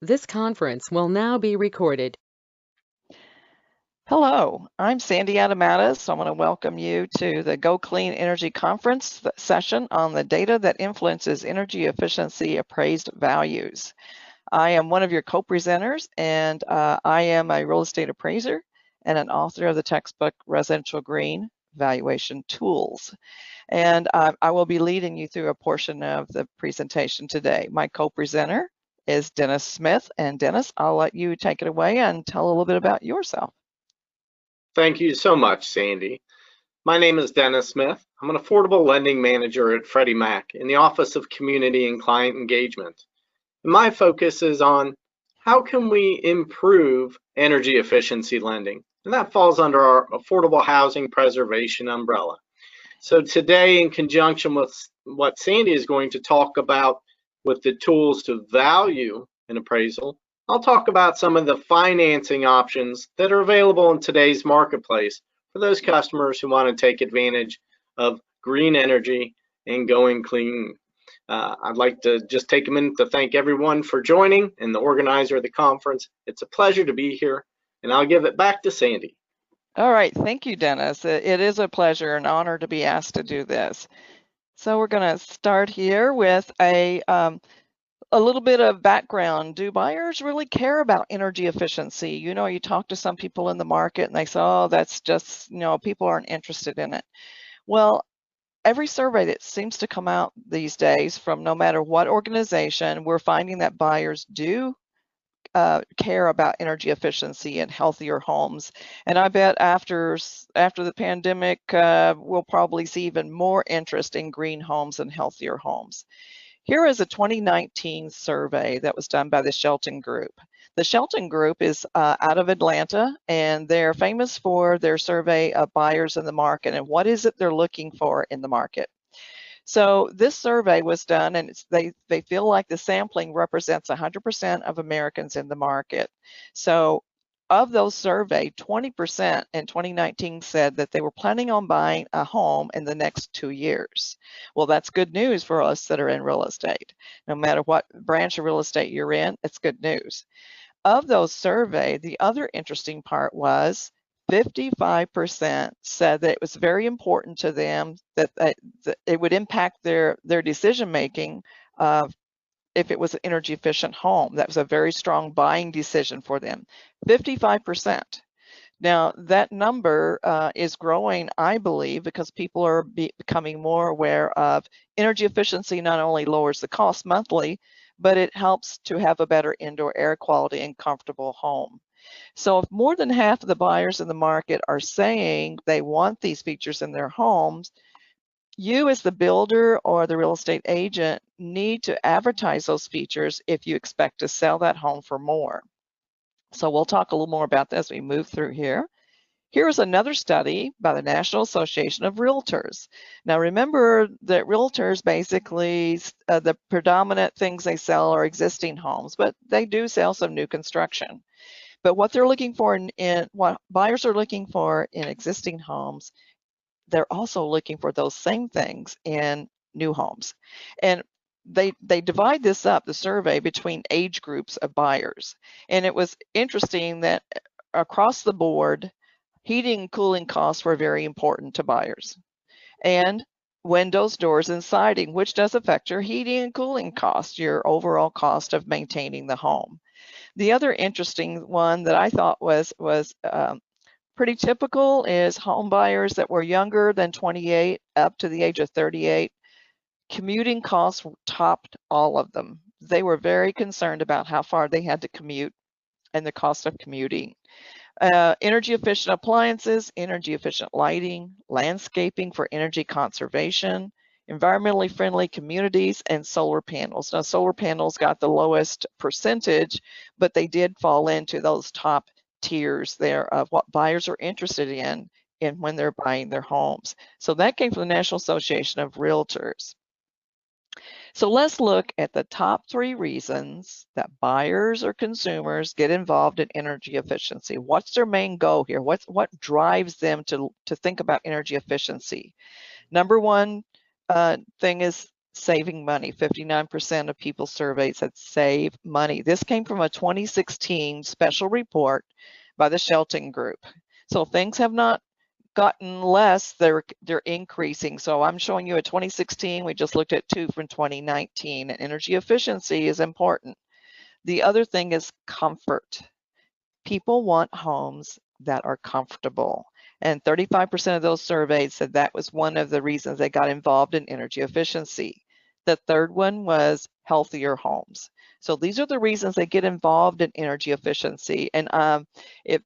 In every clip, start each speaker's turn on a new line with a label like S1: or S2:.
S1: This conference will now be recorded.
S2: Hello, I'm Sandy Adomatis. I want to welcome you to the Go Clean Energy Conference session on the data that influences energy efficiency appraised values. I am one of your co-presenters, and I am a real estate appraiser and an author of the textbook Residential Green Valuation Tools. And I will be leading you through a portion of the presentation today. My co-presenter is Dennis Smith. And Dennis, I'll let you take it away and tell a little bit about yourself.
S3: Thank you so much, Sandy. My name is Dennis Smith. I'm an affordable lending manager at Freddie Mac in the Office of Community and Client Engagement. And my focus is on how can we improve energy efficiency lending? And that falls under our affordable housing preservation umbrella. So today, in conjunction with what Sandy is going to talk about with the tools to value an appraisal, I'll talk about some of the financing options that are available in today's marketplace for those customers who want to take advantage of green energy and going clean. I'd like to just take a minute to thank everyone for joining and the organizer of the conference. It's a pleasure to be here, and I'll give it back to Sandy.
S2: All right, thank you, Dennis. It is a pleasure and honor to be asked to do this. So we're going to start here with a little bit of background. Do buyers really care about energy efficiency? You know, you talk to some people in the market and they say, oh, that's just, people aren't interested in it. Well, every survey that seems to come out these days from no matter what organization, we're finding that buyers do care about energy efficiency and healthier homes. And I bet after the pandemic, we'll probably see even more interest in green homes and healthier homes. Here is a 2019 survey that was done by the Shelton Group. The Shelton Group is out of Atlanta, and they're famous for their survey of buyers in the market and what is it they're looking for in the market. So this survey was done, and they feel like the sampling represents 100% of Americans in the market. So of those surveyed, 20% in 2019 said that they were planning on buying a home in the next 2 years. Well, that's good news for us that are in real estate. No matter what branch of real estate you're in, it's good news. Of those surveyed, the other interesting part was 55% said that it was very important to them that it would impact their decision making if it was an energy efficient home. That was a very strong buying decision for them. 55%. Now that number is growing, I believe, because people are becoming more aware of energy efficiency. Not only lowers the cost monthly, but it helps to have a better indoor air quality and comfortable home. So if more than half of the buyers in the market are saying they want these features in their homes, you as the builder or the real estate agent need to advertise those features if you expect to sell that home for more. So we'll talk a little more about this as we move through here. Here's another study by the National Association of Realtors. Now remember that realtors basically, the predominant things they sell are existing homes, but they do sell some new construction. But what they're looking for in what buyers are looking for in existing homes, they're also looking for those same things in new homes. And they divide this up, the survey, between age groups of buyers. And it was interesting that across the board, heating and cooling costs were very important to buyers. And windows, doors, and siding, which does affect your heating and cooling costs, your overall cost of maintaining the home. The other interesting one that I thought was pretty typical is home buyers that were younger than 28 up to the age of 38. Commuting costs topped all of them. They were very concerned about how far they had to commute and the cost of commuting. Energy efficient appliances, energy efficient lighting, landscaping for energy conservation, environmentally friendly communities, and solar panels. Now, solar panels got the lowest percentage, but they did fall into those top tiers there of what buyers are interested in when they're buying their homes. So that came from the National Association of Realtors. So let's look at the top 3 reasons that buyers or consumers get involved in energy efficiency. What's their main goal here? What drives them to think about energy efficiency? Number one thing is saving money. 59% of people surveyed said save money. This came from a 2016 special report by the Shelton Group. So things have not gotten less, they're increasing. So I'm showing you a 2016, we just looked at two from 2019, and energy efficiency is important. The other thing is comfort. People want homes that are comfortable. And 35% of those surveyed said that was one of the reasons they got involved in energy efficiency. The third one was healthier homes. So these are the reasons they get involved in energy efficiency. And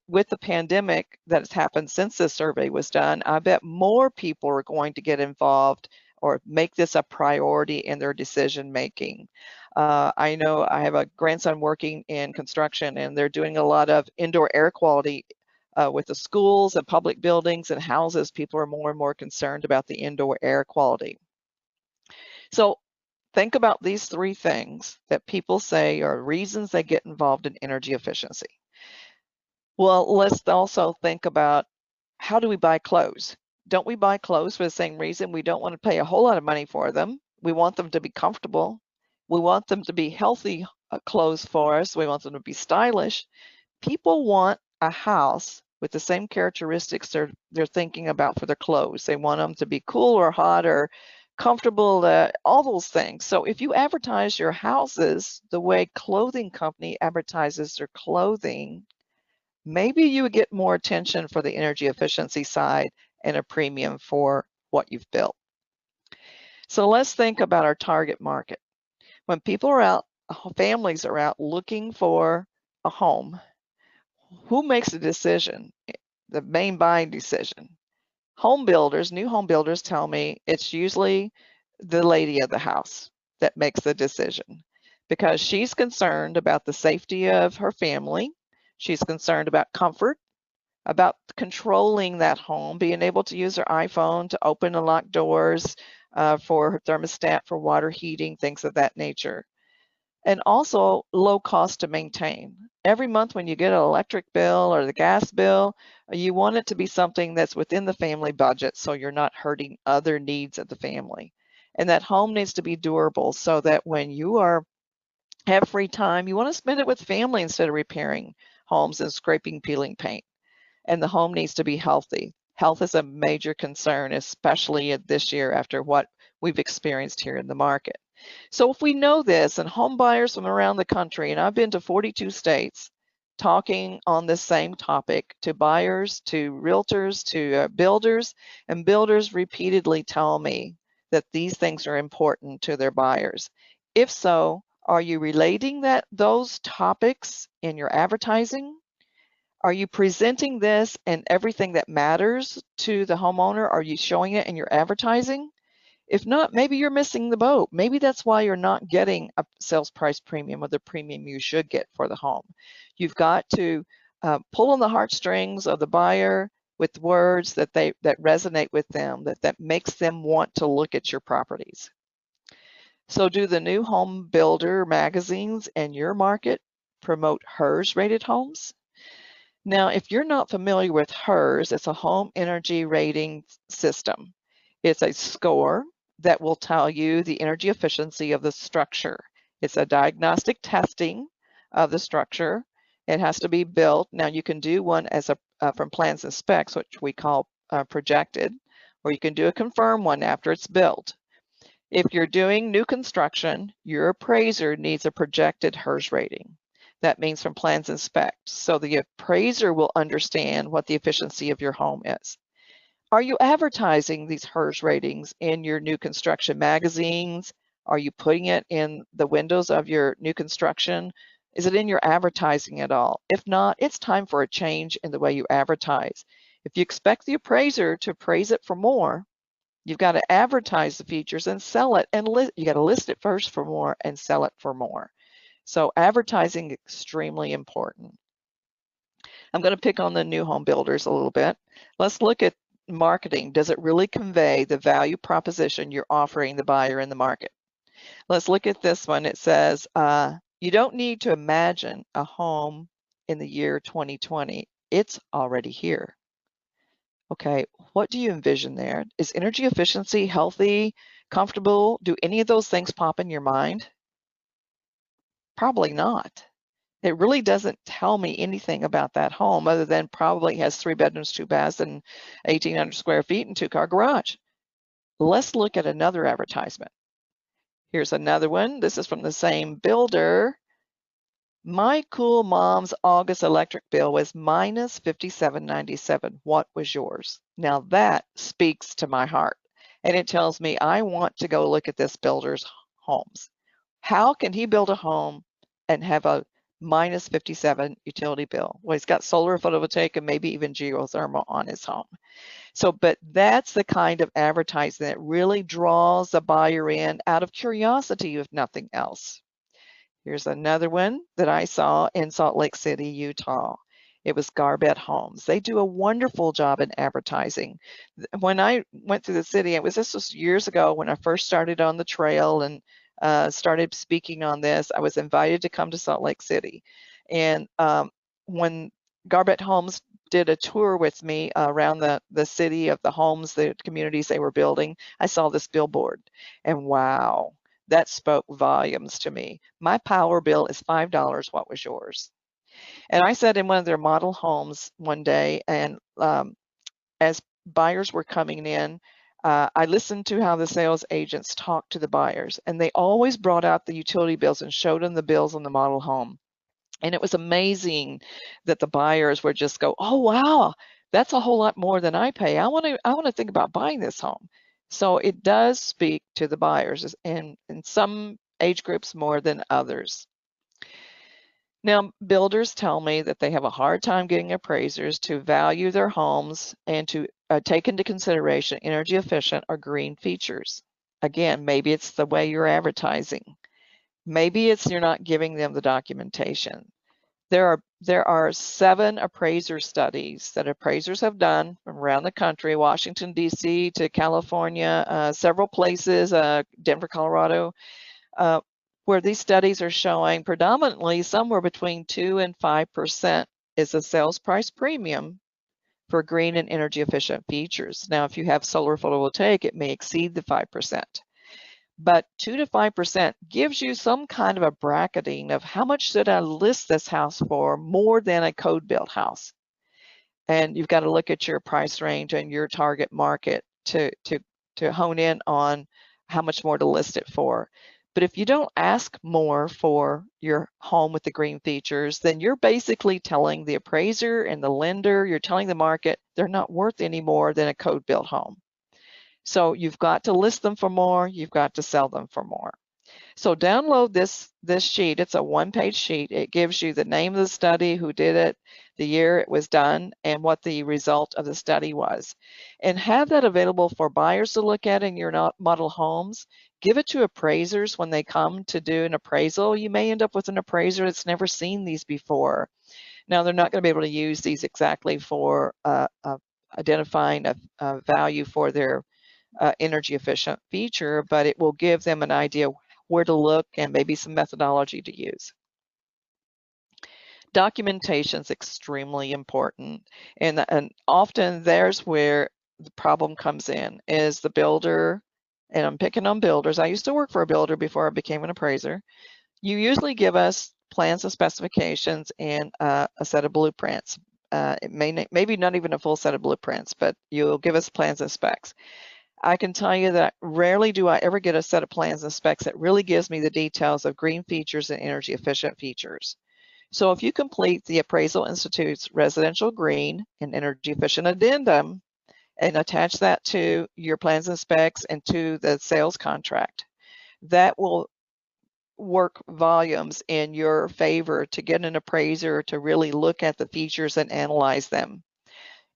S2: with the pandemic that has happened since this survey was done, I bet more people are going to get involved or make this a priority in their decision making. I know I have a grandson working in construction, and they're doing a lot of indoor air quality with the schools and public buildings and houses. People are more and more concerned about the indoor air quality. So think about these three things that people say are reasons they get involved in energy efficiency. Well, let's also think about, how do we buy clothes? Don't we buy clothes for the same reason? We don't want to pay a whole lot of money for them. We want them to be comfortable. We want them to be healthy clothes for us. We want them to be stylish. People want a house with the same characteristics they're thinking about for their clothes. They want them to be cool or hot or comfortable, all those things. So if you advertise your houses the way clothing company advertises their clothing, maybe you would get more attention for the energy efficiency side and a premium for what you've built. So let's think about our target market. When people are out, families are out looking for a home, who makes the decision, the main buying decision? Home builders, new home builders tell me it's usually the lady of the house that makes the decision, because she's concerned about the safety of her family. She's concerned about comfort, about controlling that home, being able to use her iPhone to open and lock doors, for her thermostat, for water heating, things of that nature. And also low cost to maintain. Every month when you get an electric bill or the gas bill, you want it to be something that's within the family budget, so you're not hurting other needs of the family. And that home needs to be durable, so that when you have free time, you want to spend it with family instead of repairing homes and scraping, peeling paint. And the home needs to be healthy. Health is a major concern, especially this year after what we've experienced here in the market. So if we know this, and home buyers from around the country, and I've been to 42 states talking on this same topic to buyers, to realtors, to builders, and builders repeatedly tell me that these things are important to their buyers. If so, are you relating those topics in your advertising? Are you presenting this and everything that matters to the homeowner? Are you showing it in your advertising? If not, maybe you're missing the boat. Maybe that's why you're not getting a sales price premium or the premium you should get for the home. You've got to pull on the heartstrings of the buyer with words that resonate with them, that makes them want to look at your properties. So do the new home builder magazines in your market promote HERS rated homes? Now, if you're not familiar with HERS, it's a home energy rating system. It's a score that will tell you the energy efficiency of the structure. It's a diagnostic testing of the structure. It has to be built. Now, you can do one from plans and specs, which we call projected, or you can do a confirm one after it's built. If you're doing new construction, your appraiser needs a projected HERS rating. That means from plans and specs. So the appraiser will understand what the efficiency of your home is. Are you advertising these HERS ratings in your new construction magazines? Are you putting it in the windows of your new construction? Is it in your advertising at all? If not, it's time for a change in the way you advertise. If you expect the appraiser to appraise it for more, you've got to advertise the features and sell it, and you got to list it first for more and sell it for more. So advertising is extremely important. I'm going to pick on the new home builders a little bit. Let's look at marketing. Does it really convey the value proposition you're offering the buyer in the market? Let's look at this one. It says, you don't need to imagine a home in the year 2020. It's already here. Okay, what do you envision there? Is energy efficiency, healthy, comfortable? Do any of those things pop in your mind? Probably not. It really doesn't tell me anything about that home other than probably has 3 bedrooms, 2 baths, and 1,800 square feet and 2-car garage. Let's look at another advertisement. Here's another one. This is from the same builder. My cool mom's August electric bill was minus $57.97. What was yours? Now that speaks to my heart, and it tells me I want to go look at this builder's homes. How can he build a home and have a minus 57 utility bill? Well, he's got solar photovoltaic and maybe even geothermal on his home. So, but that's the kind of advertising that really draws the buyer in out of curiosity, if nothing else. Here's another one that I saw in Salt Lake City, Utah. It was Garbett Homes. They do a wonderful job in advertising. When I went through the city, this was years ago when I first started on the trail and started speaking on this. I was invited to come to Salt Lake City. And when Garbett Homes did a tour with me around the city of the homes, the communities they were building, I saw this billboard. And wow, that spoke volumes to me. My power bill is $5. What was yours? And I sat in one of their model homes one day, and as buyers were coming in, I listened to how the sales agents talked to the buyers, and they always brought out the utility bills and showed them the bills on the model home. And it was amazing that the buyers would just go, "Oh wow, that's a whole lot more than I pay. I want to think about buying this home." So it does speak to the buyers, and in some age groups more than others. Now, builders tell me that they have a hard time getting appraisers to value their homes and to take into consideration energy efficient or green features. Again, maybe it's the way you're advertising. Maybe it's you're not giving them the documentation. There are 7 appraiser studies that appraisers have done from around the country, Washington, D.C. to California, several places, Denver, Colorado, where these studies are showing predominantly somewhere between 2 and 5% is a sales price premium for green and energy efficient features. Now, if you have solar photovoltaic, it may exceed the 5%. But 2 to 5% gives you some kind of a bracketing of how much should I list this house for more than a code built house. And you've got to look at your price range and your target market to hone in on how much more to list it for. But if you don't ask more for your home with the green features, then you're basically telling the appraiser and the lender, you're telling the market they're not worth any more than a code built home. So you've got to list them for more, you've got to sell them for more. So download this sheet. It's a 1-page sheet. It gives you the name of the study, who did it, the year it was done, and what the result of the study was. And have that available for buyers to look at in your model homes. Give it to appraisers when they come to do an appraisal. You may end up with an appraiser that's never seen these before. Now, they're not going to be able to use these exactly for identifying a value for their energy efficient feature, but it will give them an idea where to look and maybe some methodology to use. Documentation is extremely important, and often there's where the problem comes in, is the builder, and I'm picking on builders. I used to work for a builder before I became an appraiser. You usually give us plans and specifications and a set of blueprints. It maybe not even a full set of blueprints, but you'll give us plans and specs. I can tell you that rarely do I ever get a set of plans and specs that really gives me the details of green features and energy efficient features. So if you complete the Appraisal Institute's Residential Green and Energy Efficient Addendum and attach that to your plans and specs and to the sales contract, that will work volumes in your favor to get an appraiser to really look at the features and analyze them.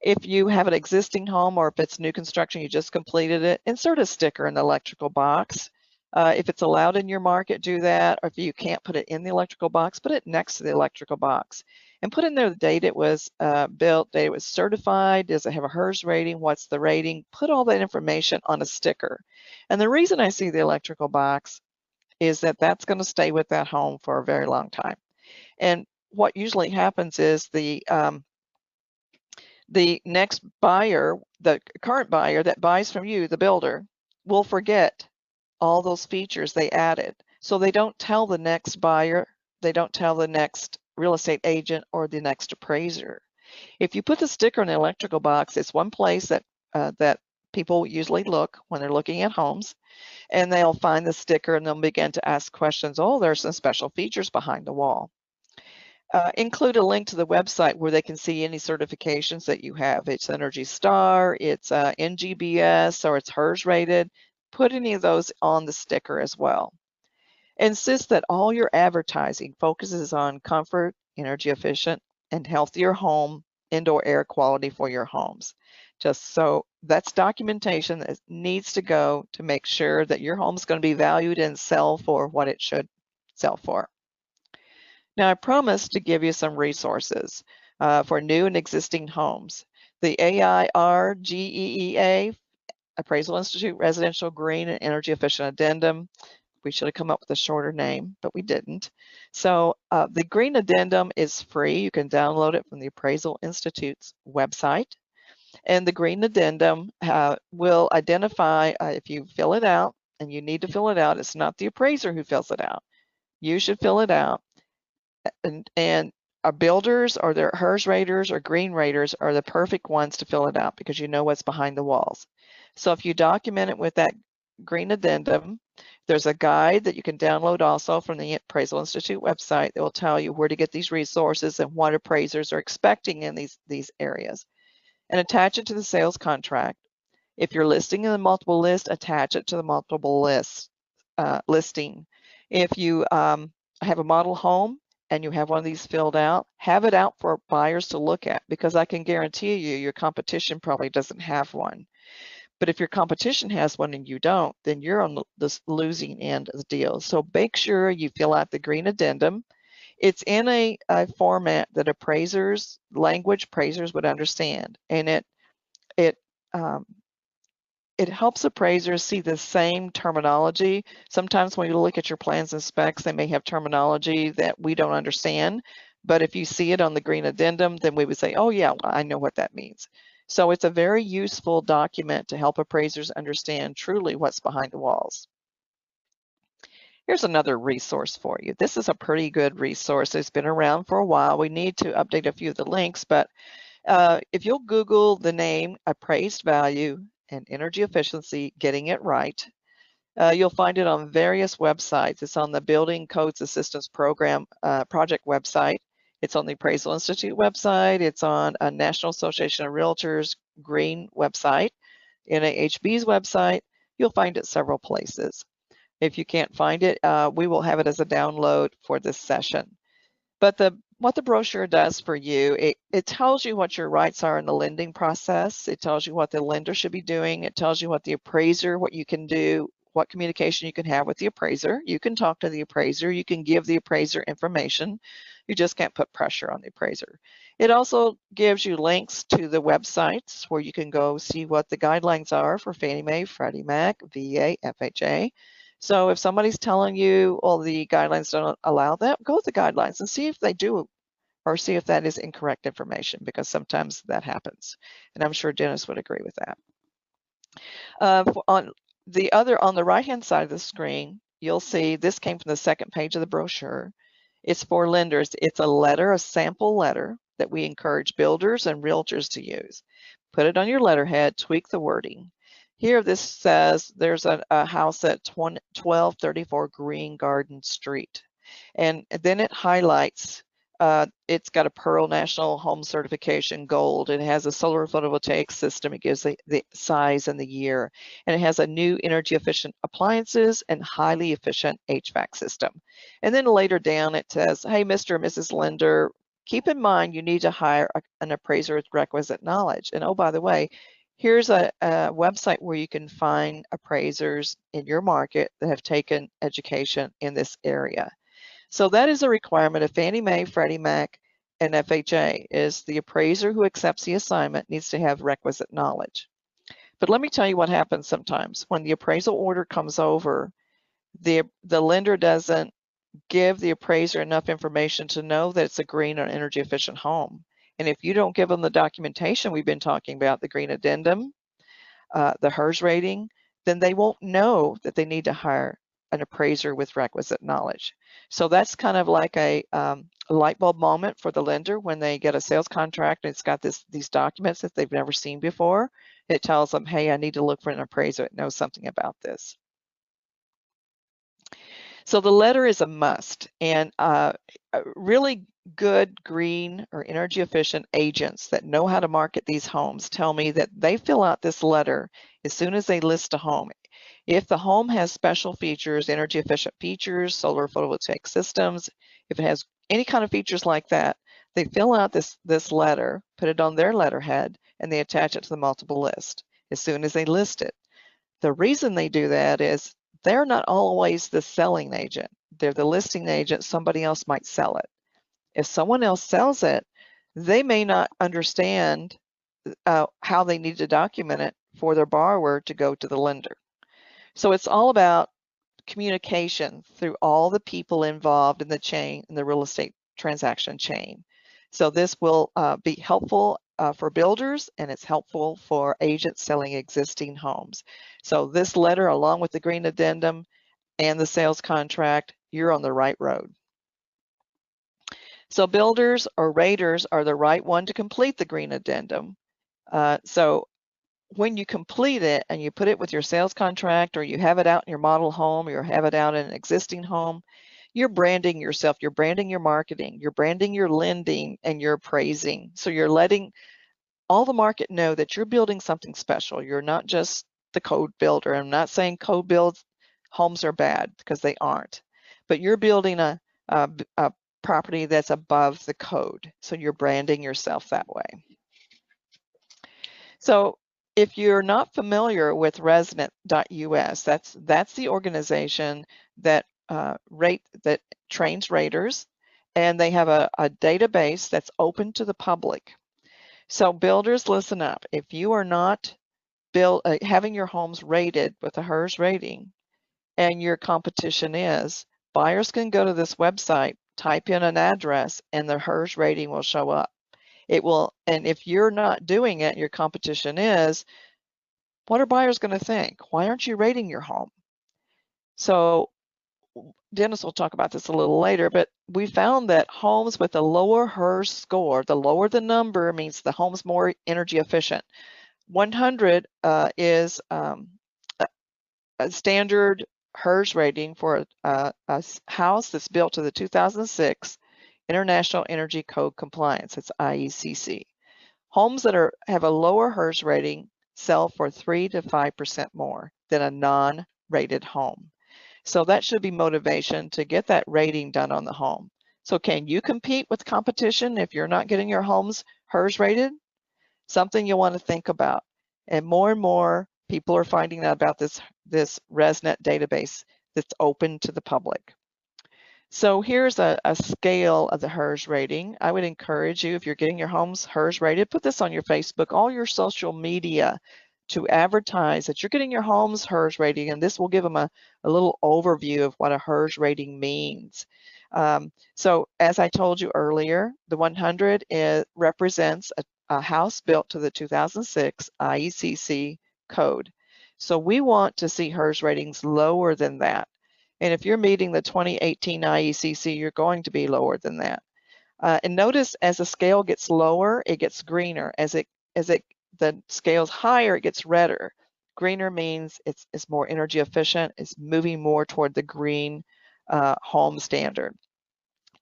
S2: If you have an existing home, or if it's new construction, you just completed it, insert a sticker in the electrical box. If it's allowed in your market, do that. Or if you can't put it in the electrical box, put it next to the electrical box. And put in there the date it was built, date it was certified, does it have a HERS rating, what's the rating? Put all that information on a sticker. And the reason I see the electrical box is that that's going to stay with that home for a very long time. And what usually happens is the next buyer, the current buyer that buys from you, the builder, will forget all those features they added. So they don't tell the next buyer, they don't tell the next real estate agent or the next appraiser. If you put the sticker in the electrical box, it's one place that that people usually look when they're looking at homes, and they'll find the sticker and they'll begin to ask questions. Oh, there's some special features behind the wall. Include a link to the website where they can see any certifications that you have. It's Energy Star, it's NGBS, or it's HERS rated. Put any of those on the sticker as well. Insist that all your advertising focuses on comfort, energy efficient, and healthier home, indoor air quality for your homes. Just so that's documentation that needs to go to make sure that your home is going to be valued and sell for what it should sell for. Now, I promised to give you some resources for new and existing homes. The AIRGEEA, Appraisal Institute Residential Green and Energy Efficient Addendum. We should have come up with a shorter name, but we didn't. So the Green Addendum is free. You can download it from the Appraisal Institute's website. And the Green Addendum will identify, if you fill it out, and you need to fill it out, it's not the appraiser who fills it out. You should fill it out. And our builders or their HERS raters or green raters are the perfect ones to fill it out because you know what's behind the walls. So if you document it with that Green Addendum, there's a guide that you can download also from the Appraisal Institute website that will tell you where to get these resources and what appraisers are expecting in these areas. And attach it to the sales contract. If you're listing in the multiple list, attach it to the multiple list listing. If you have a model home and you have one of these filled out, have it out for buyers to look at, because I can guarantee you your competition probably doesn't have one. But if your competition has one and you don't, then you're on the losing end of the deal. So make sure you fill out the Green Addendum. It's in a format that language appraisers would understand, and it helps appraisers see the same terminology. Sometimes when you look at your plans and specs, they may have terminology that we don't understand, but if you see it on the Green Addendum, then we would say, oh yeah, I know what that means. So it's a very useful document to help appraisers understand truly what's behind the walls. Here's another resource for you. This is a pretty good resource. It's been around for a while. We need to update a few of the links, but if you'll Google the name Appraised Value and Energy Efficiency, Getting It Right, you'll find it on various websites. It's on the Building Codes Assistance Program project website. It's on the Appraisal Institute website. It's on a National Association of Realtors Green website, NAHB's website. You'll find it several places. If you can't find it, we will have it as a download for this session. But what the brochure does for you, it tells you what your rights are in the lending process. It tells you what the lender should be doing. It tells you what the appraiser, what you can do, what communication you can have with the appraiser. You can talk to the appraiser. You can give the appraiser information. You just can't put pressure on the appraiser. It also gives you links to the websites where you can go see what the guidelines are for Fannie Mae, Freddie Mac, VA, FHA. So if somebody's telling you, well, the guidelines don't allow that, go with the guidelines and see if they do, or see if that is incorrect information, because sometimes that happens. And I'm sure Dennis would agree with that. On the right-hand side of the screen, you'll see this came from the second page of the brochure. It's for lenders. It's a sample letter that we encourage builders and realtors to use. Put it on your letterhead, tweak the wording. Here this says there's a house at 1234 Green Garden Street. And then it highlights, it's got a Pearl National Home Certification Gold. It has a solar photovoltaic system. It gives the size and the year. And it has a new energy efficient appliances and highly efficient HVAC system. And then later down it says, hey, Mr. and Mrs. Lender, keep in mind you need to hire an appraiser with requisite knowledge. And oh, by the way, here's a website where you can find appraisers in your market that have taken education in this area. So that is a requirement of Fannie Mae, Freddie Mac, and FHA, is the appraiser who accepts the assignment needs to have requisite knowledge. But let me tell you what happens sometimes. When the appraisal order comes over, the lender doesn't give the appraiser enough information to know that it's a green or energy efficient home. And if you don't give them the documentation we've been talking about, the Green Addendum, the HERS rating, then they won't know that they need to hire an appraiser with requisite knowledge. So that's kind of like a light bulb moment for the lender when they get a sales contract and it's got these documents that they've never seen before. It tells them, hey, I need to look for an appraiser that knows something about this. So the letter is a must, and really good green or energy efficient agents that know how to market these homes tell me that they fill out this letter as soon as they list a home. If the home has special features, energy efficient features, solar photovoltaic systems, if it has any kind of features like that, they fill out this letter, put it on their letterhead, and they attach it to the multiple list as soon as they list it. The reason they do that is they're not always the selling agent. They're the listing agent. Somebody else might sell it. If someone else sells it, they may not understand how they need to document it for their borrower to go to the lender. So it's all about communication through all the people involved in the chain, in the real estate transaction chain. So this will be helpful for builders, and it's helpful for agents selling existing homes. So this letter, along with the green addendum and the sales contract, you're on the right road. So builders or raters are the right one to complete the green addendum. So when you complete it and you put it with your sales contract, or you have it out in your model home, or have it out in an existing home, you're branding yourself, you're branding your marketing, you're branding your lending, and you're appraising. So you're letting all the market know that you're building something special. You're not just the code builder. I'm not saying code builds homes are bad, because they aren't, but you're building a property that's above the code. So you're branding yourself that way. So if you're not familiar with resident.us, that's the organization that that trains raters, and they have a database that's open to the public. So builders, listen up. If you are not having your homes rated with a HERS rating, and your competition is, buyers can go to this website, type in an address, and the HERS rating will show up. It will, and if you're not doing it, your competition is, what are buyers going to think? Why aren't you rating your home? So Dennis will talk about this a little later, but we found that homes with a lower HERS score, the lower the number means the home's more energy efficient. 100 is a standard HERS rating for a house that's built to the 2006 International Energy Code compliance. It's IECC. Homes that have a lower HERS rating sell for 3 to 5% more than a non-rated home. So that should be motivation to get that rating done on the home. So can you compete with competition if you're not getting your homes HERS rated? Something you want to think about. And more people are finding out about this ResNet database that's open to the public. So here's a scale of the HERS rating. I would encourage you, if you're getting your homes HERS rated, put this on your Facebook, all your social media, to advertise that you're getting your homes HERS rating, and this will give them a little overview of what a HERS rating means. So as I told you earlier, the 100 represents a house built to the 2006 IECC code. So we want to see HERS ratings lower than that. And if you're meeting the 2018 IECC, you're going to be lower than that. And notice as the scale gets lower, it gets greener. As the scale's higher, it gets redder. Greener means it's more energy efficient. It's moving more toward the green home standard.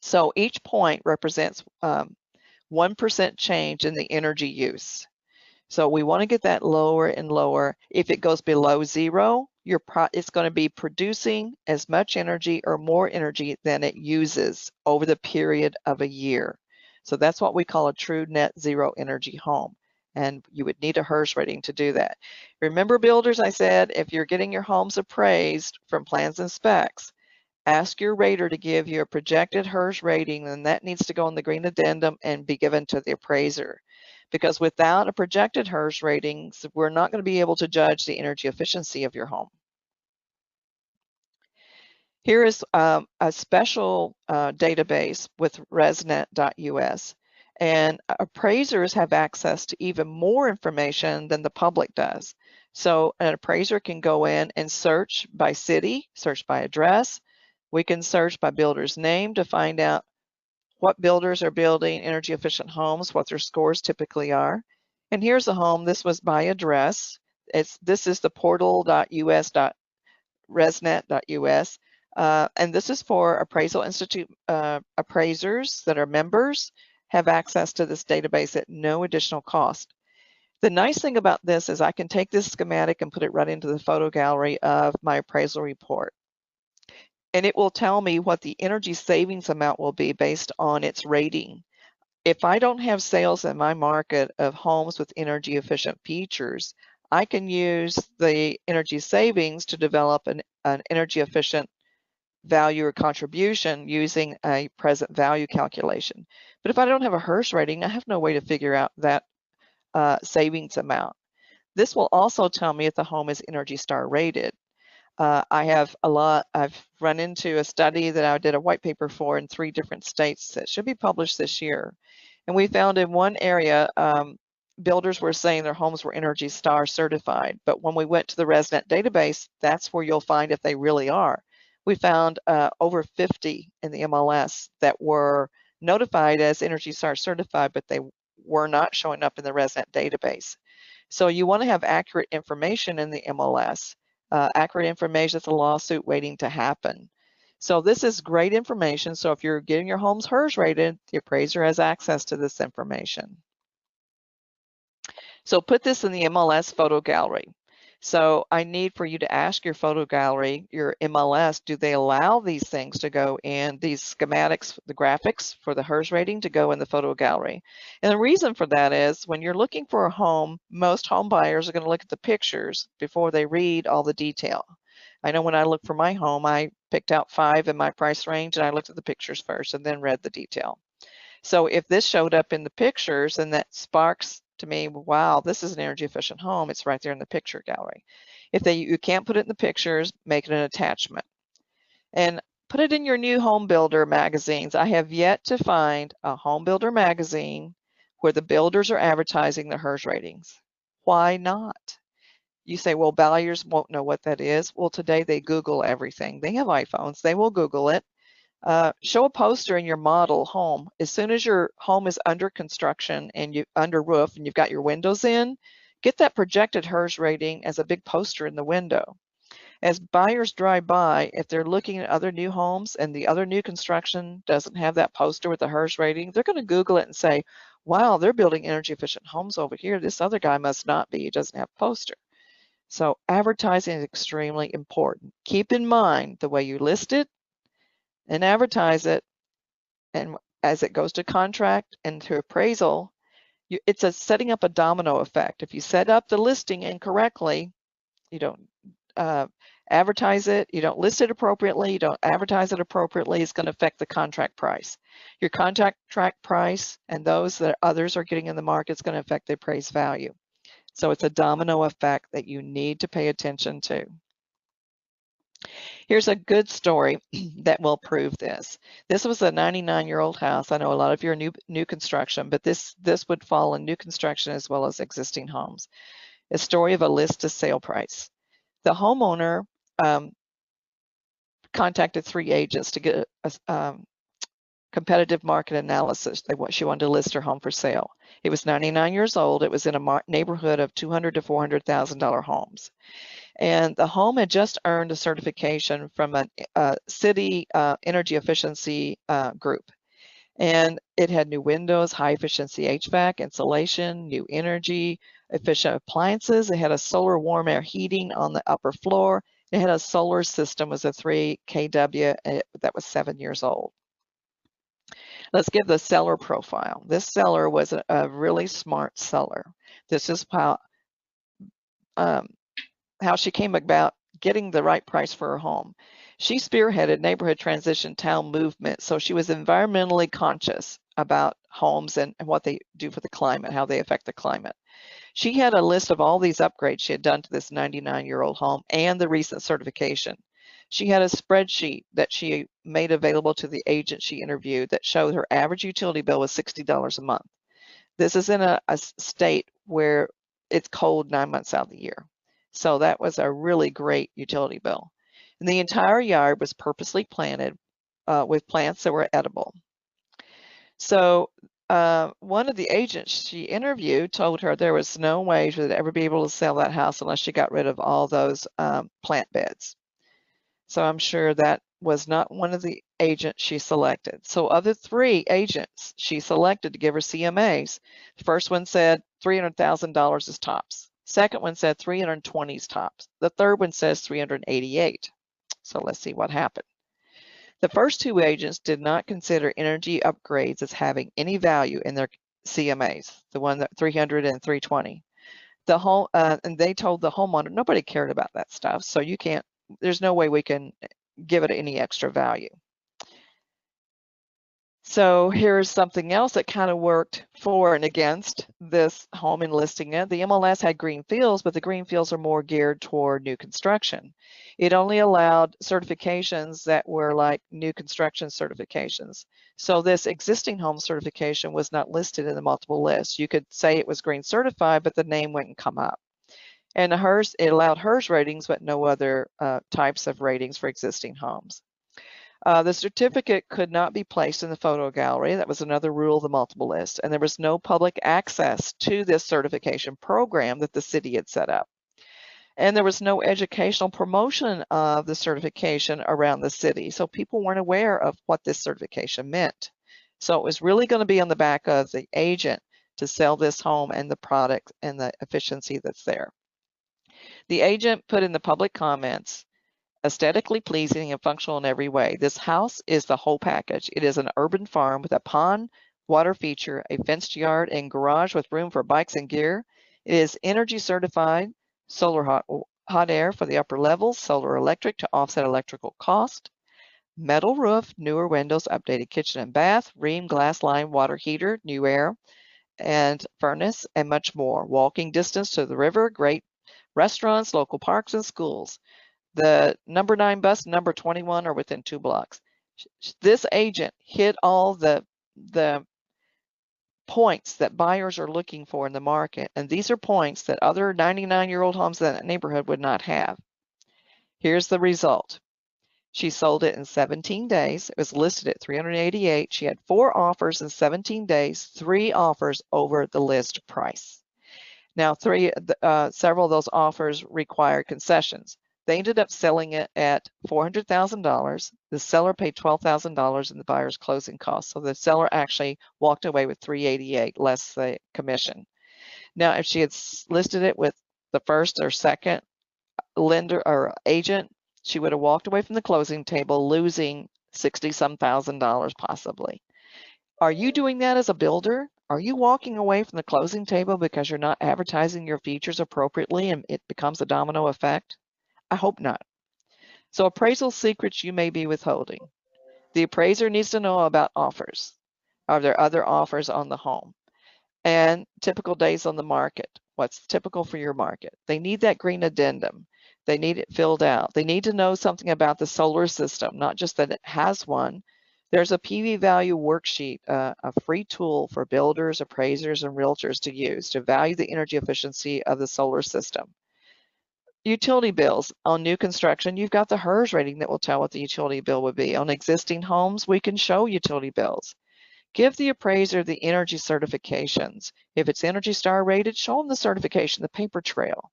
S2: So each point represents 1% change in the energy use. So we want to get that lower and lower. If it goes below 0, it's going to be producing as much energy or more energy than it uses over the period of a year. So that's what we call a true net zero energy home. And you would need a HERS rating to do that. Remember, builders, I said, if you're getting your homes appraised from plans and specs, ask your rater to give you a projected HERS rating, and that needs to go in the green addendum and be given to the appraiser. Because without a projected HERS ratings, we're not going to be able to judge the energy efficiency of your home. Here is a special database with resnet.us, and appraisers have access to even more information than the public does. So an appraiser can go in and search by city, search by address. We can search by builder's name to find out what builders are building energy efficient homes, what their scores typically are. And here's a home. This was by address. This is the portal.us.resnet.us. And this is for Appraisal Institute appraisers that are members have access to this database at no additional cost. The nice thing about this is I can take this schematic and put it right into the photo gallery of my appraisal report. And it will tell me what the energy savings amount will be based on its rating. If I don't have sales in my market of homes with energy efficient features, I can use the energy savings to develop an energy efficient value or contribution using a present value calculation. But if I don't have a HERS rating, I have no way to figure out that savings amount. This will also tell me if the home is Energy Star rated. I've run into a study that I did a white paper for in 3 different states that should be published this year. And we found in one area, builders were saying their homes were Energy Star certified. But when we went to the ResNet database, that's where you'll find if they really are. We found over 50 in the MLS that were notified as Energy Star certified, but they were not showing up in the ResNet database. So you want to have accurate information in the MLS. Accurate information is a lawsuit waiting to happen. So this is great information. So if you're getting your homes HERS rated, the appraiser has access to this information. So put this in the MLS photo gallery. So I need for you to ask your photo gallery, your MLS, do they allow these things to go in, these schematics, the graphics for the HERS rating to go in the photo gallery? And the reason for that is when you're looking for a home, most home buyers are going to look at the pictures before they read all the detail. I know when I looked for my home, I picked out 5 in my price range and I looked at the pictures first and then read the detail. So if this showed up in the pictures, then that sparks to me, wow, this is an energy efficient home. It's right there in the picture gallery. If you can't put it in the pictures, make it an attachment. And put it in your new home builder magazines. I have yet to find a home builder magazine where the builders are advertising their HERS ratings. Why not? You say, well, buyers won't know what that is. Well, today they Google everything. They have iPhones. They will Google it. Show a poster in your model home. As soon as your home is under construction and you under roof and you've got your windows in, get that projected HERS rating as a big poster in the window. As buyers drive by, if they're looking at other new homes and the other new construction doesn't have that poster with the HERS rating, they're going to Google it and say, wow, they're building energy efficient homes over here. This other guy must not be. He doesn't have a poster. So advertising is extremely important. Keep in mind the way you list it and advertise it, and as it goes to contract and to appraisal, it's setting up a domino effect. If you set up the listing incorrectly, you don't advertise it, you don't list it appropriately, you don't advertise it appropriately, it's going to affect the contract price. Your contract price and those that others are getting in the market is going to affect the appraised value. So it's a domino effect that you need to pay attention to. Here's a good story that will prove this. This was a 99-year-old house. I know a lot of you are new construction, but this would fall in new construction as well as existing homes. A story of a list to sale price. The homeowner contacted 3 agents to get a competitive market analysis. She wanted to list her home for sale. It was 99 years old. It was in a neighborhood of $200,000 to $400,000 homes. And the home had just earned a certification from a city energy efficiency group. And it had new windows, high efficiency HVAC, insulation, new energy efficient appliances. It had a solar warm air heating on the upper floor. It had a solar system, was a 3 kW that was 7 years old. Let's give the seller profile. This seller was a really smart seller. This is how she came about getting the right price for her home. She spearheaded neighborhood transition town movement, so she was environmentally conscious about homes and what they do for the climate, how they affect the climate. She had a list of all these upgrades she had done to this 99-year-old home and the recent certification. She had a spreadsheet that she made available to the agent she interviewed that showed her average utility bill was $60 a month. This is in a state where it's cold 9 months out of the year. So that was a really great utility bill. And the entire yard was purposely planted with plants that were edible. So one of the agents she interviewed told her there was no way she would ever be able to sell that house unless she got rid of all those plant beds. So I'm sure that was not one of the agents she selected. So of the 3 agents she selected to give her CMAs, the first one said $300,000 is tops. Second one said 320 is tops. The third one says 388. So let's see what happened. The first 2 agents did not consider energy upgrades as having any value in their CMAs, the one that 300 and 320. And they told the homeowner nobody cared about that stuff, so you can't, there's no way we can give it any extra value. So here's something else that kind of worked for and against this home in listing it. The MLS had green fields, but the green fields are more geared toward new construction. It only allowed certifications that were like new construction certifications. So this existing home certification was not listed in the multiple list. You could say it was green certified, but the name wouldn't come up. And it allowed HERS ratings, but no other types of ratings for existing homes. The certificate could not be placed in the photo gallery. That was another rule of the multiple list. And there was no public access to this certification program that the city had set up. And there was no educational promotion of the certification around the city. So people weren't aware of what this certification meant. So it was really going to be on the back of the agent to sell this home and the product and the efficiency that's there. The agent put in the public comments, aesthetically pleasing and functional in every way. This house is the whole package. It is an urban farm with a pond, water feature, a fenced yard, and garage with room for bikes and gear. It is energy certified, solar hot air for the upper levels, solar electric to offset electrical cost, metal roof, newer windows, updated kitchen and bath, ream glass line water heater, new air and furnace, and much more. Walking distance to the river, great restaurants, local parks, and schools. The number 9 bus, number 21 are within 2 blocks. This agent hit all the points that buyers are looking for in the market, and these are points that other 99-year-old homes in that neighborhood would not have. Here's the result. She sold it in 17 days. It was listed at 388. She had 4 offers in 17 days, 3 offers over the list price. Now, several of those offers required concessions. They ended up selling it at $400,000. The seller paid $12,000 in the buyer's closing costs. So the seller actually walked away with $388 less the commission. Now, if she had listed it with the first or second lender or agent, she would have walked away from the closing table losing $60-some thousand possibly. Are you doing that as a builder? Are you walking away from the closing table because you're not advertising your features appropriately and it becomes a domino effect? I hope not. So appraisal secrets you may be withholding. The appraiser needs to know about offers. Are there other offers on the home? And typical days on the market. What's typical for your market? They need that green addendum. They need it filled out. They need to know something about the solar system, not just that it has one. There's a PV value worksheet, a free tool for builders, appraisers, and realtors to use to value the energy efficiency of the solar system. Utility bills. On new construction, you've got the HERS rating that will tell what the utility bill would be. On existing homes, we can show utility bills. Give the appraiser the energy certifications. If it's Energy Star rated, show them the certification, the paper trail.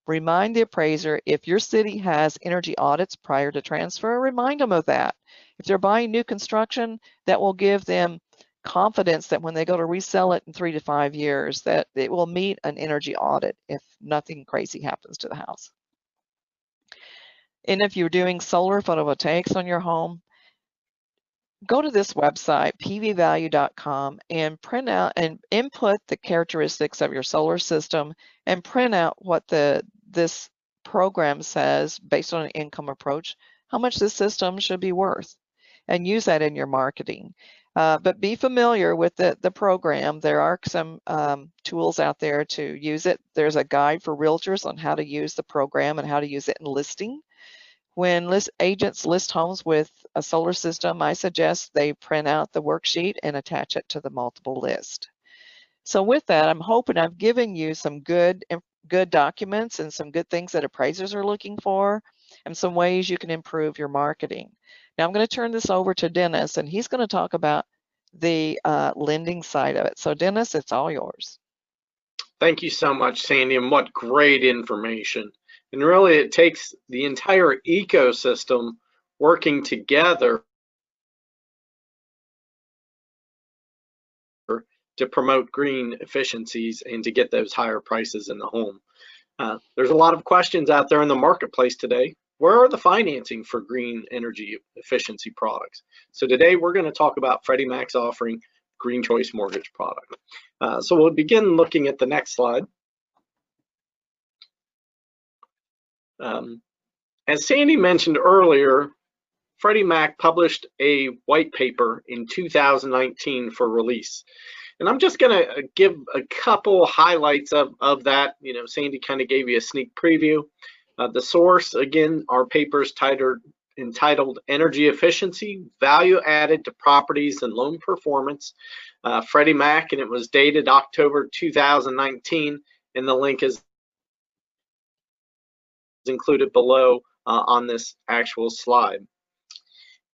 S2: Remind the appraiser if your city has energy audits prior to transfer, remind them of that. If they're buying new construction, that will give them confidence that when they go to resell it in 3 to 5 years, that it will meet an energy audit if nothing crazy happens to the house. And if you're doing solar photovoltaics on your home, go to this website, pvvalue.com, and print out and input the characteristics of your solar system and print out what this program says based on an income approach, how much this system should be worth, and use that in your marketing. But be familiar with the program. There are some tools out there to use it. There's a guide for realtors on how to use the program and how to use it in listing. When agents list homes with a solar system, I suggest they print out the worksheet and attach it to the multiple list. So with that, I'm hoping I've given you some good good documents and some good things that appraisers are looking for, and some ways you can improve your marketing. Now I'm going to turn this over to Dennis, and he's going to talk about the lending side of it. So Dennis, it's all yours.
S3: Thank you so much, Sandy, and what great information. And really, it takes the entire ecosystem working together to promote green efficiencies and to get those higher prices in the home. There's a lot of questions out there in the marketplace today. Where are the financing for green energy efficiency products? So today we're going to talk about Freddie Mac's offering GreenCHOICE mortgage product. So we'll begin looking at the next slide. As Sandy mentioned earlier, Freddie Mac published a white paper in 2019 for release. And I'm just going to give a couple highlights of that. You know, Sandy kind of gave you a sneak preview. The source, again, our paper is entitled Energy Efficiency, Value Added to Properties and Loan Performance, Freddie Mac, and it was dated October 2019, and the link is included below on this actual slide.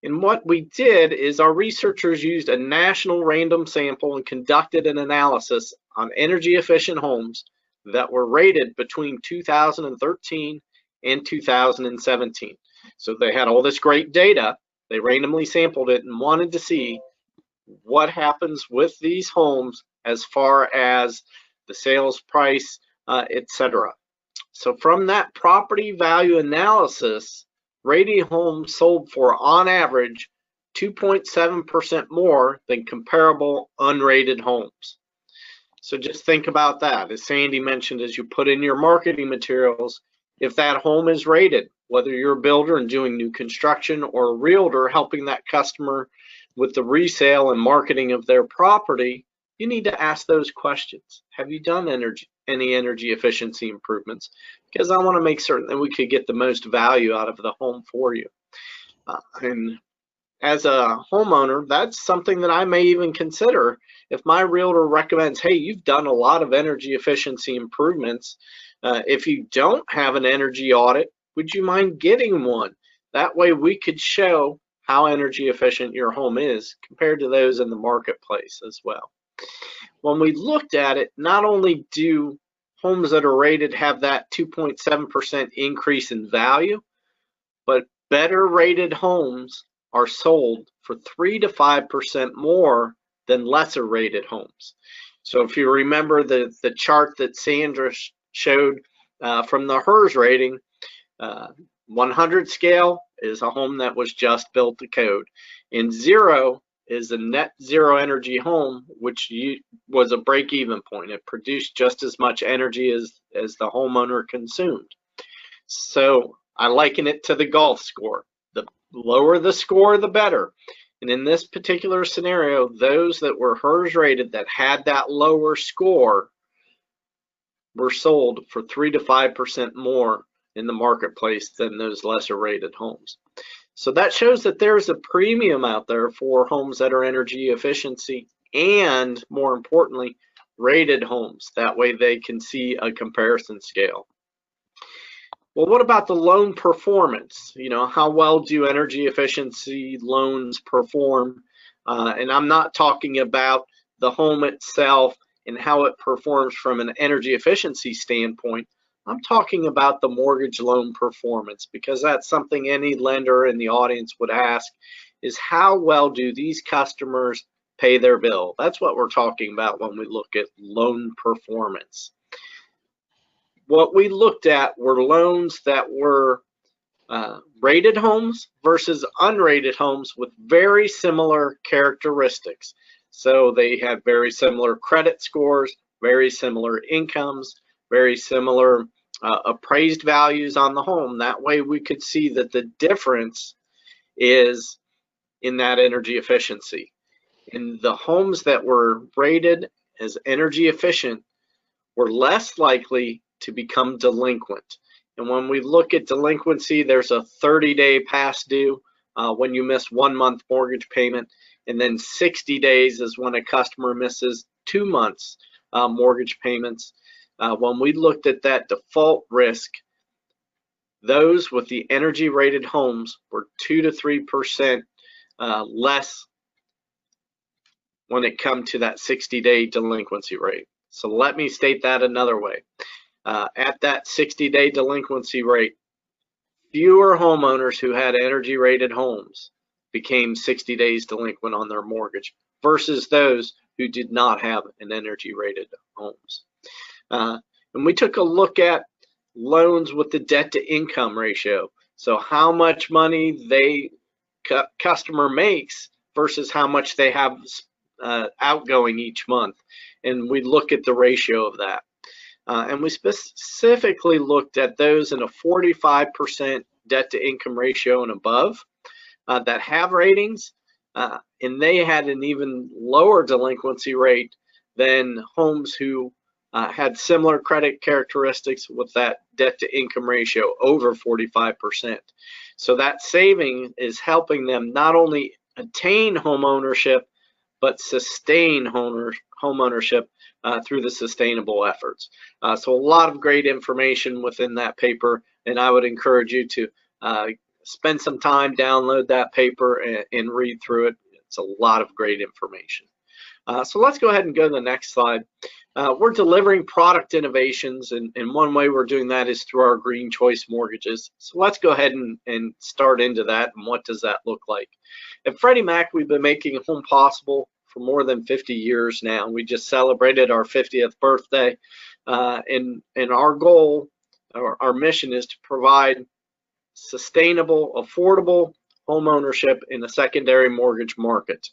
S3: And what we did is our researchers used a national random sample and conducted an analysis on energy efficient homes that were rated between 2013 and 2017. So they had all this great data, they randomly sampled it and wanted to see what happens with these homes as far as the sales price, etc. So from that property value analysis, rated homes sold for, on average, 2.7% more than comparable unrated homes. So just think about that. As Sandy mentioned, as you put in your marketing materials, if that home is rated, whether you're a builder and doing new construction or a realtor helping that customer with the resale and marketing of their property, you need to ask those questions. Have you done any energy efficiency improvements? Because I want to make certain that we could get the most value out of the home for you. And as a homeowner, that's something that I may even consider. If my realtor recommends, hey, you've done a lot of energy efficiency improvements. If you don't have an energy audit, would you mind getting one? That way we could show how energy efficient your home is compared to those in the marketplace as well. When we looked at it, not only do homes that are rated have that 2.7% increase in value, but better rated homes are sold for 3 to 5% more than lesser rated homes. So if you remember the chart that Sandra showed from the HERS rating, 100 scale is a home that was just built to code, and 0 is a net zero energy home, which was a break-even point. It produced just as much energy as the homeowner consumed. So I liken it to the golf score. The lower the score, the better. And in this particular scenario, those that were HERS rated that had that lower score were sold for 3 to 5% more in the marketplace than those lesser rated homes. So that shows that there's a premium out there for homes that are energy efficiency and, more importantly, rated homes. That way they can see a comparison scale. Well, what about the loan performance? You know, how well do energy efficiency loans perform? And I'm not talking about the home itself and how it performs from an energy efficiency standpoint. I'm talking about the mortgage loan performance, because that's something any lender in the audience would ask, is how well do these customers pay their bill? That's what we're talking about when we look at loan performance. What we looked at were loans that were rated homes versus unrated homes with very similar characteristics. So they had very similar credit scores, very similar incomes, very similar appraised values on the home. That way we could see that the difference is in that energy efficiency. And the homes that were rated as energy efficient were less likely to become delinquent. And when we look at delinquency, there's a 30-day past due when you miss 1 month mortgage payment, and then 60 days is when a customer misses 2 months mortgage payments. when we looked at that default risk, those with the energy rated homes were 2 to 3% less when it comes to that 60-day delinquency rate. So let me state that another way. At that 60-day delinquency rate, fewer homeowners who had energy rated homes became 60 days delinquent on their mortgage versus those who did not have an energy rated homes. And we took a look at loans with the debt to income ratio. So how much money the customer makes versus how much they have outgoing each month. And we look at the ratio of that. And we specifically looked at those in a 45% debt to income ratio and above that have ratings, and they had an even lower delinquency rate than homes who had similar credit characteristics with that debt to income ratio over 45%. So that saving is helping them not only attain home ownership, but sustain home ownership through the sustainable efforts. So a lot of great information within that paper, and I would encourage you to spend some time, download that paper, and read through it. It's a lot of great information. So let's go ahead and go to the next slide. We're delivering product innovations, and one way we're doing that is through our GreenCHOICE mortgages. So let's go ahead and start into that, and what does that look like? At Freddie Mac, we've been making home possible for more than 50 years now. We just celebrated our 50th birthday, and our goal, our mission, is to provide sustainable, affordable home ownership in the secondary mortgage market.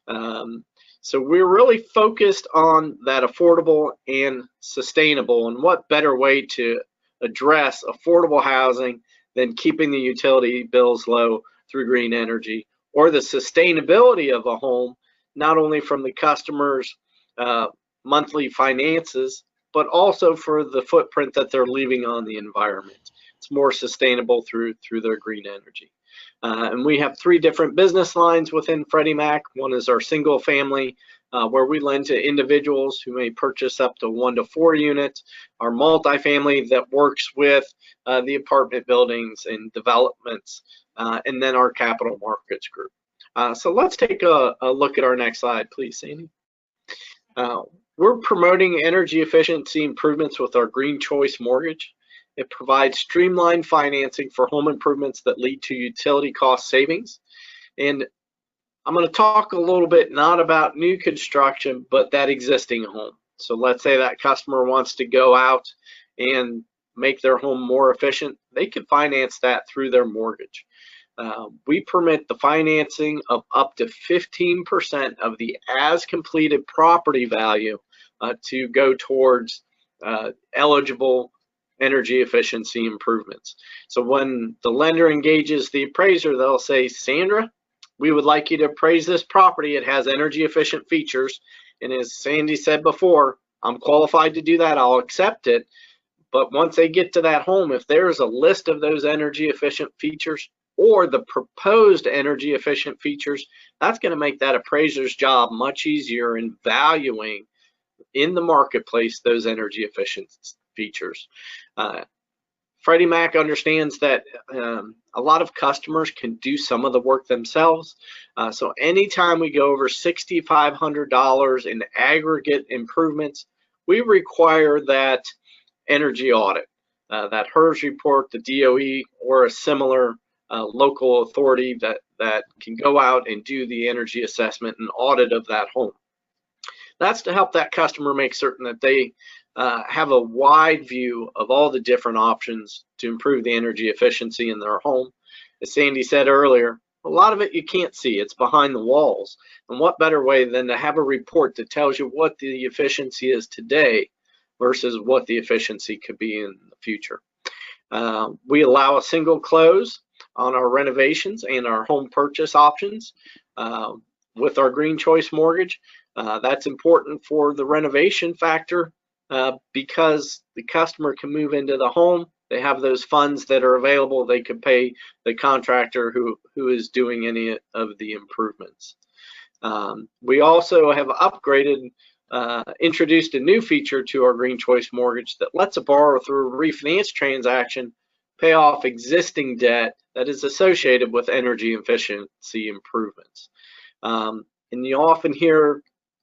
S3: So we're really focused on that affordable and sustainable, and what better way to address affordable housing than keeping the utility bills low through green energy, or the sustainability of a home, not only from the customer's monthly finances, but also for the footprint that they're leaving on the environment. It's more sustainable through their green energy. And we have 3 different business lines within Freddie Mac. One is our single family, where we lend to individuals who may purchase up to 1 to 4 units. Our multifamily that works with the apartment buildings and developments, and then our capital markets group. So let's take a look at our next slide, please, Sandy. We're promoting energy efficiency improvements with our GreenCHOICE mortgage. It provides streamlined financing for home improvements that lead to utility cost savings. And I'm going to talk a little bit not about new construction, but that existing home. So let's say that customer wants to go out and make their home more efficient. They can finance that through their mortgage. We permit the financing of up to 15% of the as completed property value to go towards eligible energy efficiency improvements. So when the lender engages the appraiser, they'll say, Sandra, we would like you to appraise this property. It has energy efficient features. And as Sandy said before, I'm qualified to do that. I'll accept it. But once they get to that home, if there's a list of those energy efficient features or the proposed energy efficient features, that's going to make that appraiser's job much easier in valuing in the marketplace those energy efficient features. Freddie Mac understands that a lot of customers can do some of the work themselves. So anytime we go over $6,500 in aggregate improvements, we require that energy audit, that HERS report, the DOE, or a similar local authority that can go out and do the energy assessment and audit of that home. That's to help that customer make certain that they have a wide view of all the different options to improve the energy efficiency in their home. As Sandy said earlier, a lot of it you can't see, it's behind the walls. And what better way than to have a report that tells you what the efficiency is today versus what the efficiency could be in the future. We allow a single close on our renovations and our home purchase options with our GreenCHOICE mortgage. That's important for the renovation factor because the customer can move into the home. They have those funds that are available. They could pay the contractor who is doing any of the improvements. We also have upgraded introduced a new feature to our GreenCHOICE mortgage that lets a borrower through a refinance transaction pay off existing debt that is associated with energy efficiency improvements. And you often hear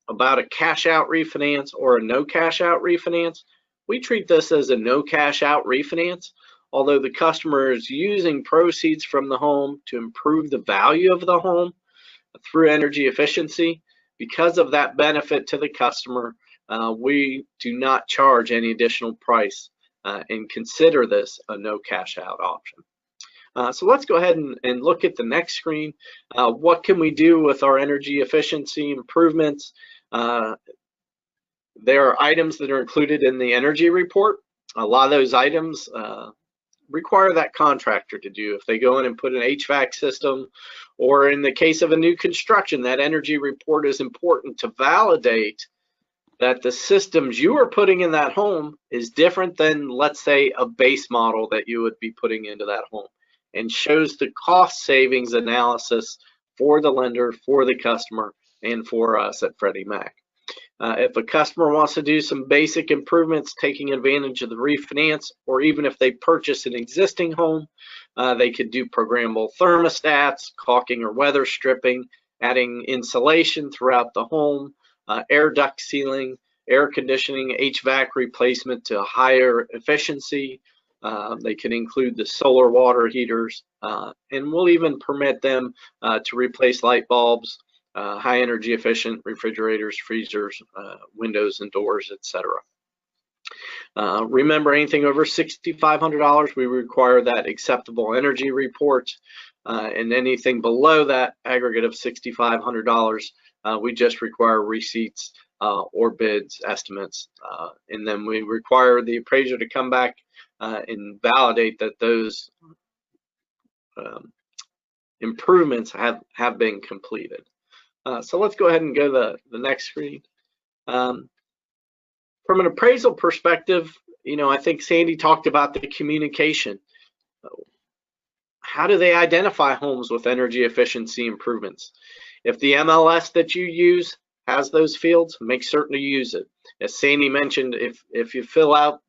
S3: about a cash out refinance or a no cash out refinance. We treat this as a no cash out refinance, although the customer is using proceeds from the home to improve the value of the home through energy efficiency. Because of that benefit to the customer, we do not charge any additional price and consider this a no cash out option. So let's go ahead and look at the next screen. What can we do with our energy efficiency improvements? There are items that are included in the energy report. A lot of those items require that contractor to do. If they go in and put an HVAC system, or in the case of a new construction, that energy report is important to validate that the systems you are putting in that home is different than, let's say, a base model that you would be putting into that home, and shows the cost savings analysis for the lender, for the customer, and for us at Freddie Mac. If a customer wants to do some basic improvements, taking advantage of the refinance, or even if they purchase an existing home, they could do programmable thermostats, caulking or weather stripping, adding insulation throughout the home, air duct sealing, air conditioning, HVAC replacement to higher efficiency. They can include the solar water heaters, and we'll even permit them to replace light bulbs, high energy efficient refrigerators, freezers, windows and doors, etc. Remember, anything over $6,500, we require that acceptable energy report, and anything below that aggregate of $6,500, we just require receipts or bids, estimates, and then we require the appraiser to come back and validate that those improvements have been completed. So let's go ahead and go to the next screen. From an appraisal perspective, I think Sandy talked about the communication. How do they identify homes with energy efficiency improvements? If the MLS that you use has those fields, make certain to use it. As Sandy mentioned, if you fill out,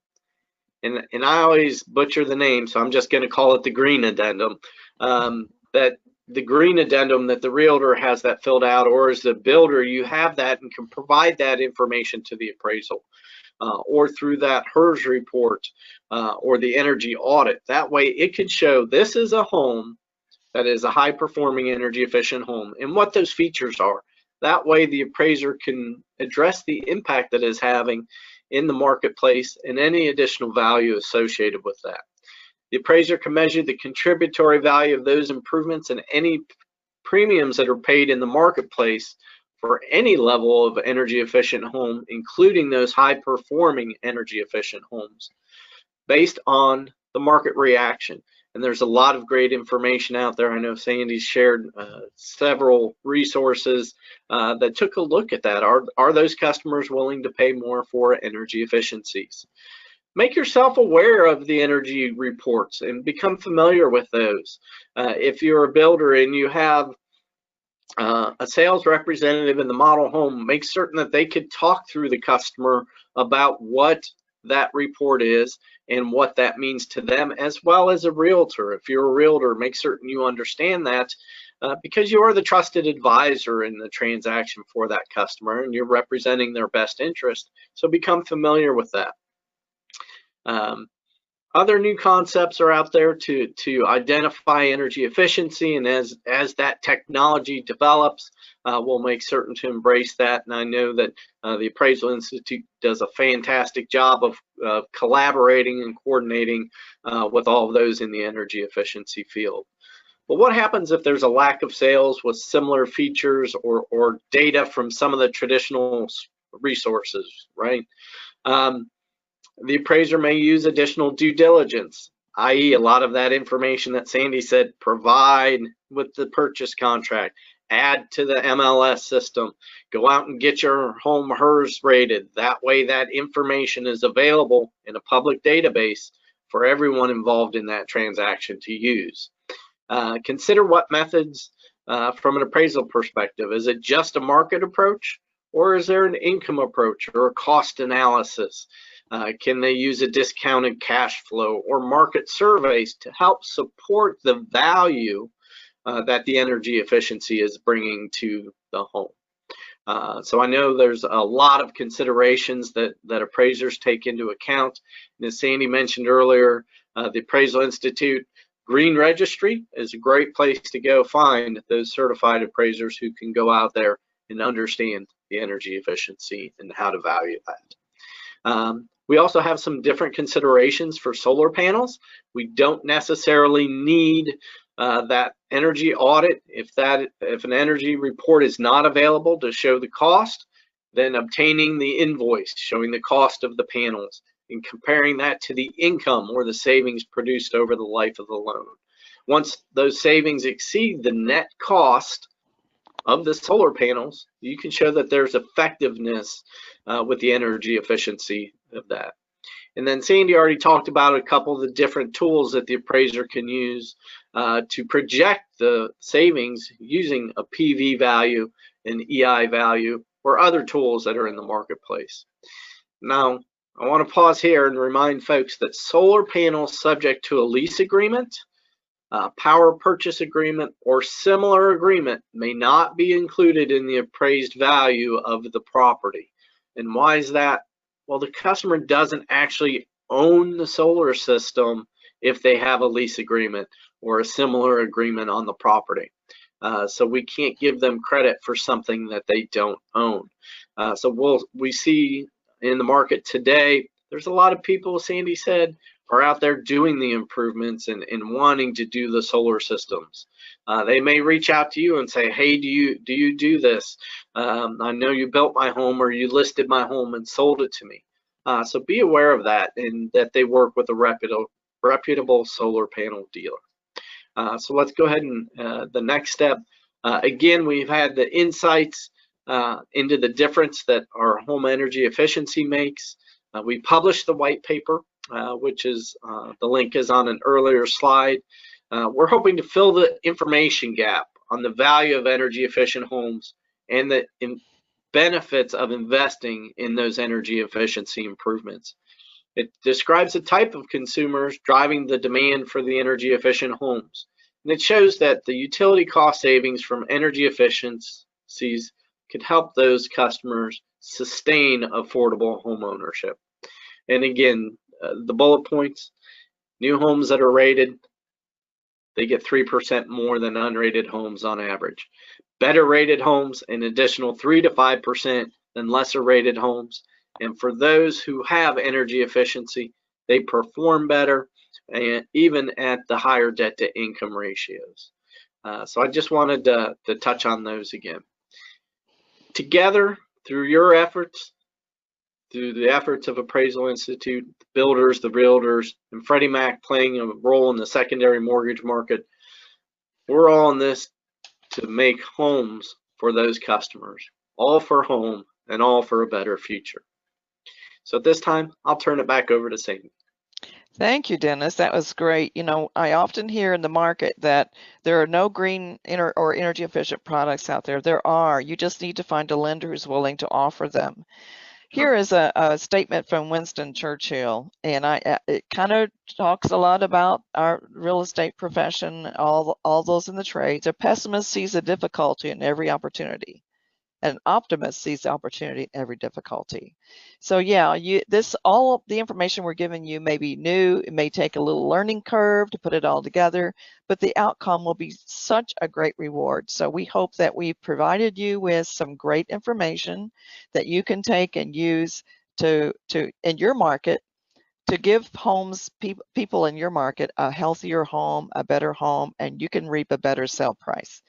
S3: and I always butcher the name, so I'm just going to call it the green addendum, that the green addendum that the realtor has that filled out, or as the builder, you have that and can provide that information to the appraisal, or through that HERS report, or the energy audit. That way it can show this is a home that is a high performing energy efficient home and what those features are. That way the appraiser can address the impact that it's having in the marketplace and any additional value associated with that. The appraiser can measure the contributory value of those improvements and any premiums that are paid in the marketplace for any level of energy efficient home, including those high performing energy efficient homes, based on the market reaction. And there's a lot of great information out there. I know Sandy's shared several resources that took a look at that. Are those customers willing to pay more for energy efficiencies? Make yourself aware of the energy reports and become familiar with those. If you're a builder and you have a sales representative in the model home, make certain that they could talk through the customer about what that report is and what that means to them, as well as a realtor. If you're a realtor, make certain you understand that because you are the trusted advisor in the transaction for that customer and you're representing their best interest. So become familiar with that. Other new concepts are out there to identify energy efficiency, and as that technology develops, we'll make certain to embrace that. And I know that the Appraisal Institute does a fantastic job of collaborating and coordinating with all of those in the energy efficiency field. But what happens if there's a lack of sales with similar features or data from some of the traditional resources, right? The appraiser may use additional due diligence, i.e. a lot of that information that Sandy said, provide with the purchase contract, add to the MLS system, go out and get your home HERS rated. That way that information is available in a public database for everyone involved in that transaction to use. Consider what methods from an appraisal perspective. Is it just a market approach, Or is there an income approach or a cost analysis? Can they use a discounted cash flow or market surveys to help support the value that the energy efficiency is bringing to the home? So I know there's a lot of considerations that appraisers take into account. And as Sandy mentioned earlier, the Appraisal Institute Green Registry is a great place to go find those certified appraisers who can go out there and understand the energy efficiency and how to value that. We also have some different considerations for solar panels. We don't necessarily need that energy audit. If an energy report is not available to show the cost, then obtaining the invoice showing the cost of the panels and comparing that to the income or the savings produced over the life of the loan. Once those savings exceed the net cost of the solar panels, you can show that there's effectiveness with the energy efficiency of that. And then Sandy already talked about a couple of the different tools that the appraiser can use to project the savings using a PV value, an EI value, or other tools that are in the marketplace. Now, I want to pause here and remind folks that solar panels subject to a lease agreement, power purchase agreement, or similar agreement may not be included in the appraised value of the property. And why is that? Well, the customer doesn't actually own the solar system if they have a lease agreement or a similar agreement on the property. So we can't give them credit for something that they don't own. So we see in the market today, there's a lot of people, Sandy said, are out there doing the improvements and wanting to do the solar systems. They may reach out to you and say, hey, do you do this? I know you built my home or you listed my home and sold it to me. So be aware of that and that they work with a reputable solar panel dealer. So let's go ahead and the next step. Again, we've had the insights into the difference that our home energy efficiency makes. We published the white paper, which is the link is on an earlier slide. We're hoping to fill the information gap on the value of energy efficient homes and the benefits of investing in those energy efficiency improvements. It describes the type of consumers driving the demand for the energy efficient homes. And it shows that the utility cost savings from energy efficiencies could help those customers sustain affordable home ownership. And again, the bullet points, new homes that are rated, they get 3% more than unrated homes on average. Better rated homes, an additional 3 to 5% than lesser rated homes. And for those who have energy efficiency, they perform better, and even at the higher debt to income ratios. So I just wanted to touch on those again. Together, through your efforts, through the efforts of Appraisal Institute, the builders, the realtors, and Freddie Mac playing a role in the secondary mortgage market, we're all in this to make homes for those customers, all for home and all for a better future. So at this time, I'll turn it back over to Sandy.
S2: Thank you, Dennis. That was great. You know, I often hear in the market that there are no green or energy efficient products out there. There are. You just need to find a lender who's willing to offer them. Here is a statement from Winston Churchill, and it kind of talks a lot about our real estate profession, all those in the trades. A pessimist sees a difficulty in every opportunity. An optimist sees the opportunity in every difficulty. So yeah, all of the information we're giving you may be new. It may take a little learning curve to put it all together, but the outcome will be such a great reward. So we hope that we've provided you with some great information that you can take and use to in your market to give people in your market a healthier home, a better home, and you can reap a better sale price.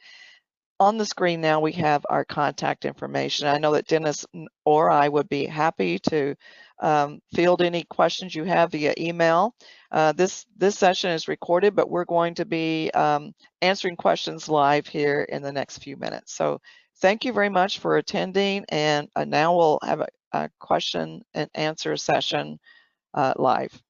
S2: On the screen now, we have our contact information. I know that Dennis or I would be happy to field any questions you have via email. This session is recorded, but we're going to be answering questions live here in the next few minutes. So thank you very much for attending, and now we'll have a question and answer session live.